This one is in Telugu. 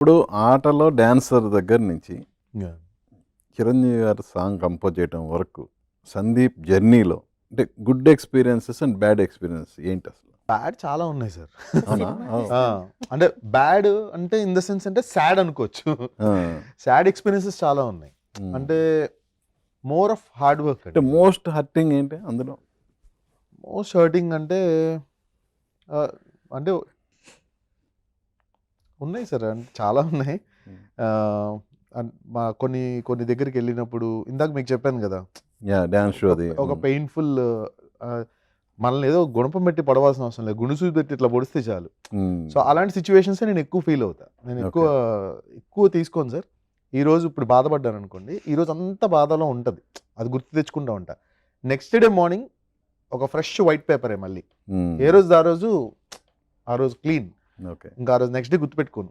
ఇప్పుడు ఆటలో డాన్సర్ దగ్గర నుంచి యాహ్! చిరంజీవి గారు సాంగ్ కంపోజ్ చేయడం వరకు సందీప్ జర్నీలో అంటే good experiences and bad experience ఏంటి అసలు? బ్యాడ్ చాలా ఉన్నాయి సార్. అవునా? ఆ! అంటే బ్యాడ్ అంటే ఇన్ ద సెన్స్ అంటే సాడ్ అనుకోవచ్చు. ఆ. సాడ్ ఎక్స్‌పీరియన్సెస్ చాలా ఉన్నాయి. ఉమ్. అంటే మోర్ ఆఫ్ హార్డ్ వర్క్ అంటే అండి. మోస్ట్ హర్టింగ్ ఏంటి అందులో? మోస్ట్ హర్టింగ్ అంటే ఆహ్, అంటే ఉన్నాయి సార్. అంటే చాలా ఉన్నాయి. ఉమ్. ఆహ్, మా కొన్ని కొన్ని దగ్గరికెళ్ళినప్పుడు ఇందాక మీకు చెప్పాను గదా! యా డాన్స్ షో అది. ఒక పెయిన్‌ఫుల్ మనల్ని ఏదో గుణపం పెట్టి పొడవాల్సిన అవసరం లేదు. గుండు పెట్టి ఇట్లా పొడిస్తే చాలు. సో, అలాంటి సిట్యుయేషన్సే నేను ఎక్కువ ఫీల్ అవుతా. నేను ఎక్కువ తీసుకోను సార్. ఈరోజు ఇప్పుడు బాధపడ్డాననుకోండి, ఈరోజు అంతా బాధలో ఉంటది. అది గుర్తు తెచ్చుకుంటా ఉంటా. నెక్స్ట్ డే మార్నింగ్ ఒక ఫ్రెష్ వైట్ పేపరే మళ్ళీ. ఏ రోజుది ఆ రోజు క్లీన్. ఓకే. ఇంకా ఆ రోజు నెక్స్ట్ డే గుర్తుపెట్టుకోను.